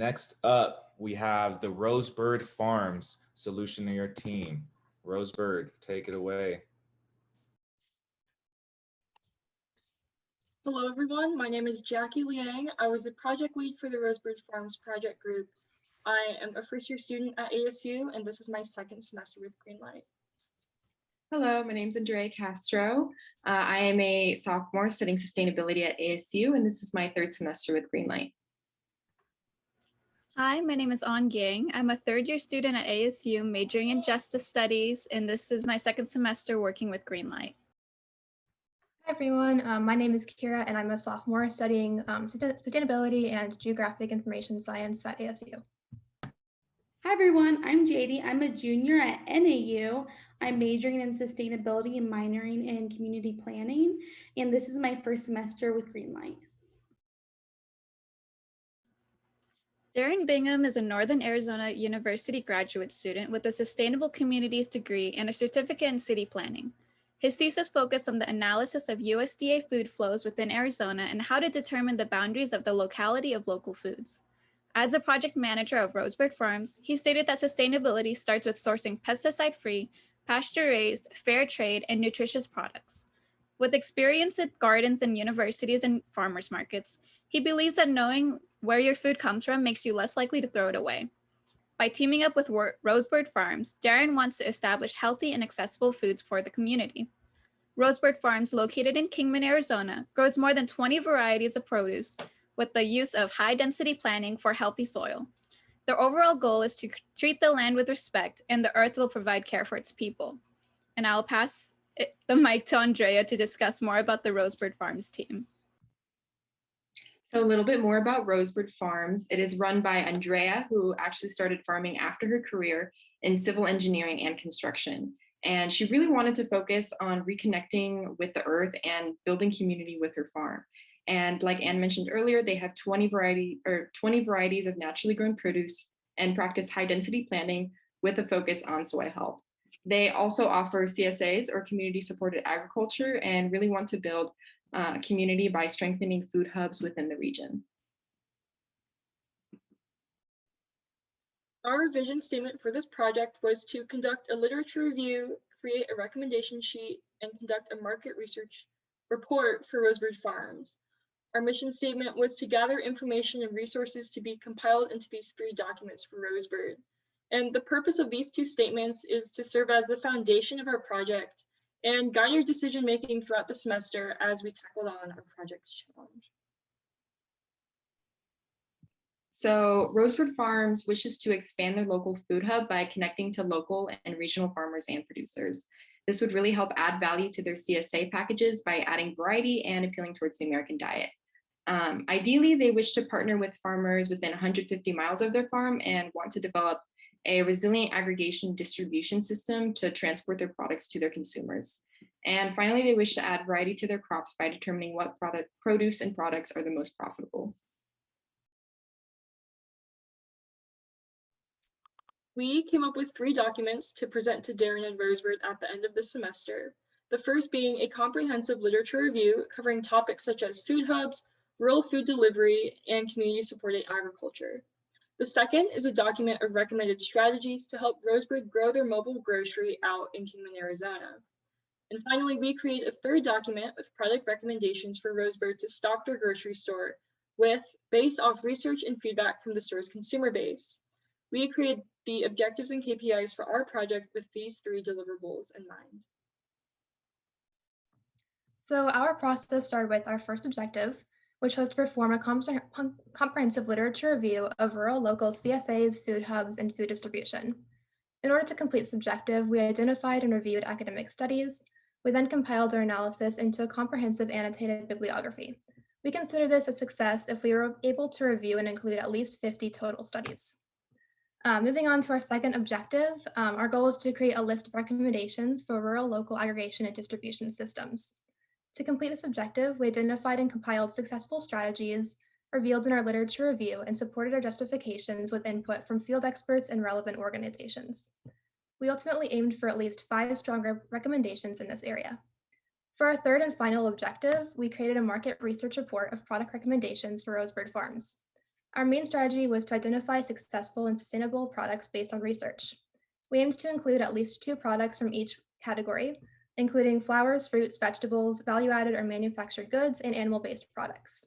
Next up, we have the Rosebird Farms Solutioneer team. Rosebird, take it away. Hello everyone, my name is Jackie Liang. I was the project lead for the Rosebird Farms project group. I am a first year student at ASU and this is my second semester with GreenLight. Hello, my name is Andrea Castro. I am a sophomore studying sustainability at ASU and this is my third semester with GreenLight. Hi, my name is On Ging. I'm a third year student at ASU majoring in justice studies and this is my second semester working with GreenLight. Hi everyone, my name is Kira and I'm a sophomore studying sustainability and geographic information science at ASU. Hi everyone, I'm JD. I'm a junior at NAU. I'm majoring in sustainability and minoring in community planning, and this is my first semester with GreenLight. Darren Bingham is a Northern Arizona University graduate student with a Sustainable Communities degree and a certificate in city planning. His thesis focused on the analysis of USDA food flows within Arizona and how to determine the boundaries of the locality of local foods. As a project manager of Rosebird Farms, he stated that sustainability starts with sourcing pesticide-free, pasture-raised, fair trade, and nutritious products. With experience at gardens and universities and farmers markets, he believes that knowing where your food comes from makes you less likely to throw it away. By teaming up with Rosebird Farms, Darren wants to establish healthy and accessible foods for the community. Rosebird Farms, located in Kingman, Arizona, grows more than 20 varieties of produce with the use of high-density planning for healthy soil. Their overall goal is to treat the land with respect, and the earth will provide care for its people. And I'll pass the mic to Andrea to discuss more about the Rosebird Farms team. So a little bit more about Rosebird Farms. It is run by Andrea, who actually started farming after her career in civil engineering and construction. And she really wanted to focus on reconnecting with the earth and building community with her farm. And like Anne mentioned earlier, they have 20 varieties of naturally grown produce and practice high density planting with a focus on soil health. They also offer CSAs, or community supported agriculture, and really want to build community by strengthening food hubs within the region. Our vision statement for this project was to conduct a literature review, create a recommendation sheet, and conduct a market research report for Rosebird Farms. Our mission statement was to gather information and resources to be compiled into these 3 documents for Rosebird. And the purpose of these 2 statements is to serve as the foundation of our project and guide your decision-making throughout the semester as we tackled on our project's challenge. So Rosebird Farms wishes to expand their local food hub by connecting to local and regional farmers and producers. This would really help add value to their CSA packages by adding variety and appealing towards the American diet. Ideally, they wish to partner with farmers within 150 miles of their farm and want to develop a resilient aggregation distribution system to transport their products to their consumers. And finally, they wish to add variety to their crops by determining what produce and products are the most profitable. We came up with 3 documents to present to Darren and Rosebird at the end of the semester. The first being a comprehensive literature review covering topics such as food hubs, rural food delivery, and community-supported agriculture. The second is a document of recommended strategies to help Rosebird grow their mobile grocery out in Kingman, Arizona. And finally, we create a 3rd document with product recommendations for Rosebird to stock their grocery store with, based off research and feedback from the store's consumer base. We created the objectives and KPIs for our project with these 3 deliverables in mind. So our process started with our first objective, which was to perform a comprehensive literature review of rural local CSAs, food hubs, and food distribution. In order to complete this objective, we identified and reviewed academic studies. We then compiled our analysis into a comprehensive annotated bibliography. We consider this a success if we were able to review and include at least 50 total studies. Moving on to our second objective, our goal is to create a list of recommendations for rural local aggregation and distribution systems. To complete this objective, we identified and compiled successful strategies revealed in our literature review and supported our justifications with input from field experts and relevant organizations. We ultimately aimed for at least 5 stronger recommendations in this area. For our third and final objective, we created a market research report of product recommendations for Rosebird Farms. Our main strategy was to identify successful and sustainable products based on research. We aimed to include at least 2 products from each category, including flowers, fruits, vegetables, value-added or manufactured goods, and animal-based products.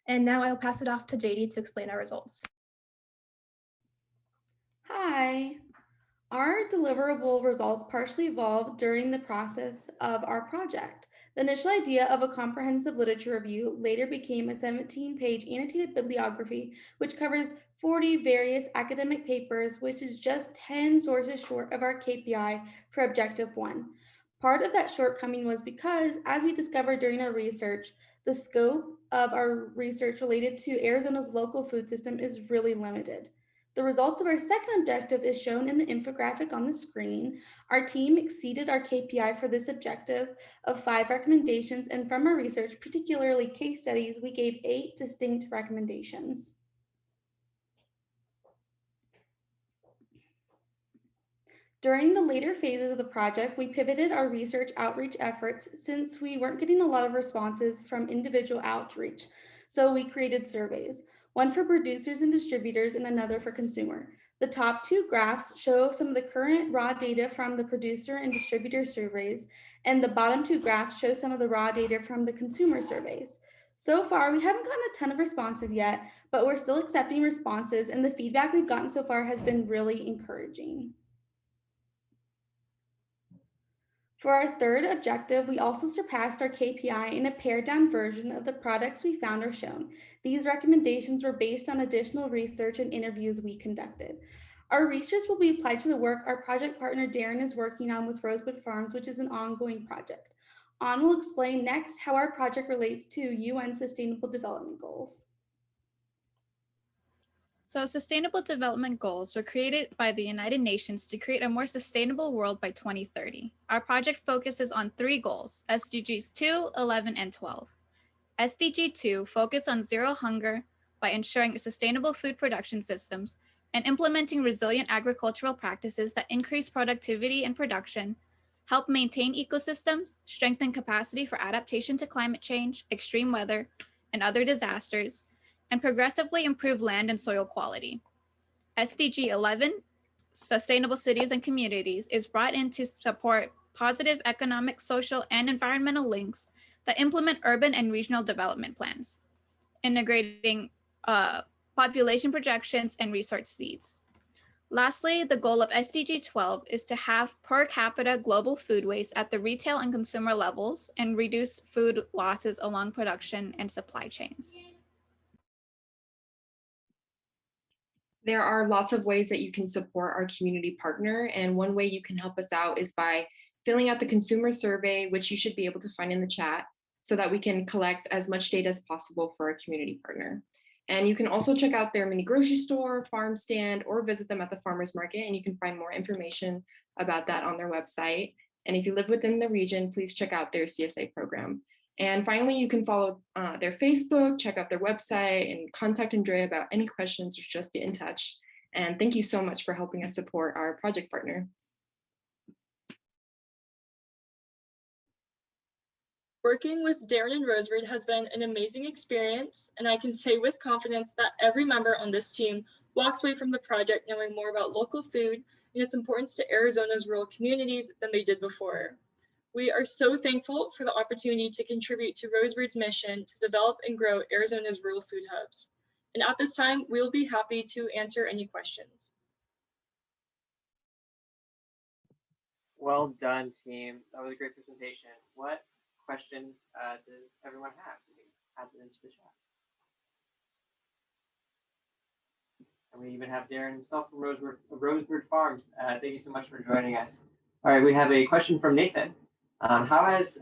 And now I'll pass it off to JD to explain our results. Hi. Our deliverable results partially evolved during the process of our project. The initial idea of a comprehensive literature review later became a 17-page annotated bibliography, which covers 40 various academic papers, which is just 10 sources short of our KPI for Objective 1. Part of that shortcoming was because, as we discovered during our research, the scope of our research related to Arizona's local food system is really limited. The results of our second objective is shown in the infographic on the screen. Our team exceeded our KPI for this objective of 5 recommendations, and from our research, particularly case studies, we gave 8 distinct recommendations. During the later phases of the project, we pivoted our research outreach efforts since we weren't getting a lot of responses from individual outreach. So we created surveys, one for producers and distributors and another for consumer. The top 2 graphs show some of the current raw data from the producer and distributor surveys, and the bottom 2 graphs show some of the raw data from the consumer surveys. So far, we haven't gotten a ton of responses yet, but we're still accepting responses, and the feedback we've gotten so far has been really encouraging. For our third objective, we also surpassed our KPI in a pared down version of the products we found are shown. These recommendations were based on additional research and interviews we conducted. Our research will be applied to the work our project partner Darren is working on with Rosebird Farms, which is an ongoing project. On will explain next how our project relates to UN Sustainable Development Goals. So Sustainable Development Goals were created by the United Nations to create a more sustainable world by 2030. Our project focuses on 3 goals, SDGs 2, 11, and 12. SDG 2 focus on zero hunger by ensuring sustainable food production systems and implementing resilient agricultural practices that increase productivity and production, help maintain ecosystems, strengthen capacity for adaptation to climate change, extreme weather, and other disasters, and progressively improve land and soil quality. SDG 11, Sustainable Cities and Communities, is brought in to support positive economic, social, and environmental links that implement urban and regional development plans, integrating population projections and resource needs. Lastly, the goal of SDG 12 is to have per capita global food waste at the retail and consumer levels and reduce food losses along production and supply chains. There are lots of ways that you can support our community partner, and one way you can help us out is by filling out the consumer survey, which you should be able to find in the chat, so that we can collect as much data as possible for our community partner. And you can also check out their mini grocery store, farm stand, or visit them at the farmers market, and you can find more information about that on their website. And if you live within the region, please check out their CSA program. And finally, you can follow their Facebook, check out their website, and contact Andrea about any questions or just get in touch. And thank you so much for helping us support our project partner. Working with Darren and Rosebird has been an amazing experience, and I can say with confidence that every member on this team walks away from the project knowing more about local food and its importance to Arizona's rural communities than they did before. We are so thankful for the opportunity to contribute to Rosebird's mission to develop and grow Arizona's rural food hubs. And at this time, we'll be happy to answer any questions. Well done, team. That was a great presentation. What questions does everyone have? You can add them into the chat. And we even have Darren himself from Rosebird Farms. Thank you so much for joining us. All right, we have a question from Nathan. Has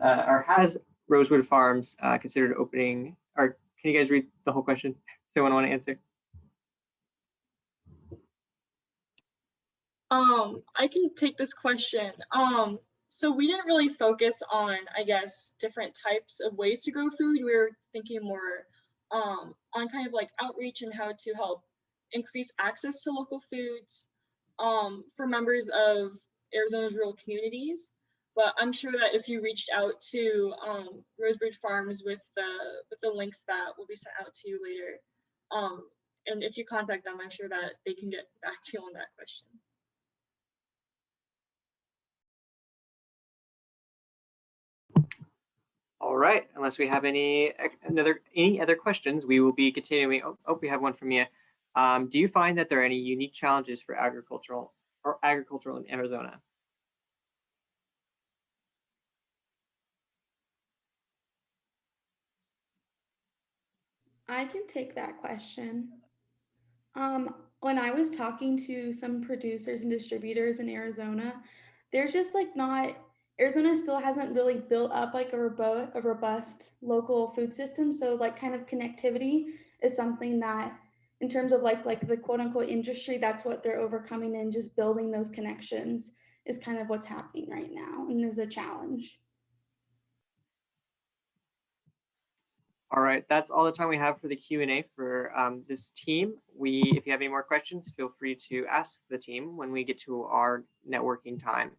Rosebird Farms considered opening, or can you guys read the whole question? Does anyone want to answer? I can take this question. So we didn't really focus on, I guess, different types of ways to grow food. We were thinking more on kind of like outreach and how to help increase access to local foods for members of Arizona's rural communities. But I'm sure that if you reached out to Rosebird Farms with the links that will be sent out to you later, And if you contact them, I'm sure that they can get back to you on that question. All right, unless we have any other questions, we will be continuing. Oh, we have one from Mia. Do you find that there are any unique challenges for agricultural in Arizona? I can take that question. When I was talking to some producers and distributors in Arizona, there's just like not, Arizona still hasn't really built up like a robust local food system. So like kind of connectivity is something that in terms of like the quote unquote industry, that's what they're overcoming, and just building those connections is kind of what's happening right now and is a challenge. All right, that's all the time we have for the Q&A for this team. If you have any more questions, feel free to ask the team when we get to our networking time.